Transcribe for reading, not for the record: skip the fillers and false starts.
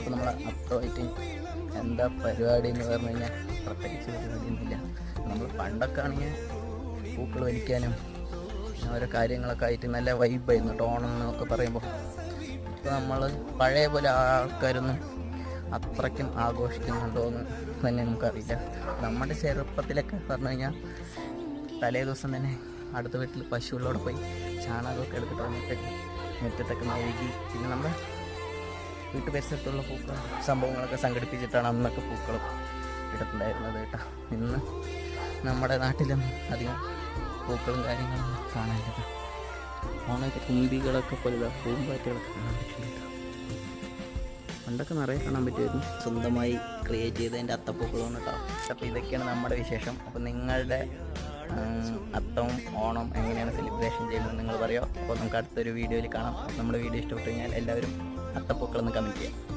ഇപ്പോൾ നമ്മൾ അത്തമായിട്ട് എന്താ പരിപാടി എന്ന് പറഞ്ഞു കഴിഞ്ഞാൽ പ്രത്യേകിച്ച് പരിപാടിയൊന്നുമില്ല. നമ്മൾ പണ്ടൊക്കെ ആണെങ്കിൽ പൂക്കൾ വലിക്കാനും ഓരോ കാര്യങ്ങളൊക്കെ ആയിട്ട് നല്ല വൈബായിരുന്നു കേട്ടോ ഓണം എന്നൊക്കെ പറയുമ്പോൾ. ഇപ്പോൾ നമ്മൾ പഴയ പോലെ ആൾക്കാരൊന്നും അത്രയ്ക്കും ആഘോഷിക്കുന്നുണ്ടോ എന്ന് തന്നെ നമുക്കറിയില്ല. നമ്മുടെ ചെറുപ്പത്തിലൊക്കെ പറഞ്ഞു കഴിഞ്ഞാൽ തലേ ദിവസം തന്നെ അടുത്ത വീട്ടിൽ പശുക്കളോട് പോയി ചാണകമൊക്കെ എടുത്തിട്ട് വന്നിട്ട് മുറ്റത്തൊക്കെ മെഴുകി പിന്നെ നമ്മുടെ വീട്ടു പരിസരത്തുള്ള പൂക്കൾ സംഭവങ്ങളൊക്കെ സംഘടിപ്പിച്ചിട്ടാണ് അന്നൊക്കെ പൂക്കൾ ഇടത്തുണ്ടായിരുന്നത് കേട്ടോ. ഇന്ന് നമ്മുടെ നാട്ടിലും അധികം പൂക്കളും കാര്യങ്ങളും കാണാനില്ല. ഓണമൊക്കെ തുമ്പികളൊക്കെ പോലെ പൂമ്പാറ്റകളൊക്കെ കാണാൻ പറ്റില്ല. പണ്ടൊക്കെ നിറയെ കാണാൻ പറ്റുമായിരുന്നു. സ്വന്തമായി ക്രിയേറ്റ് ചെയ്തതിൻ്റെ അത്തപ്പൂക്കളാണ് കേട്ടോ. അപ്പോൾ ഇതൊക്കെയാണ് നമ്മുടെ വിശേഷം. അപ്പോൾ നിങ്ങളുടെ അത്തവും ഓണം എങ്ങനെയാണ് സെലിബ്രേഷൻ ചെയ്യുന്നത് നിങ്ങൾ പറയുമോ? അപ്പോൾ നമുക്ക് അടുത്തൊരു വീഡിയോയിൽ കാണാം. നമ്മുടെ വീഡിയോ ഇഷ്ടപ്പെട്ടു കഴിഞ്ഞാൽ എല്ലാവരും അത്തപ്പൂക്കളൊന്ന് കമൻറ്റ് ചെയ്യാം.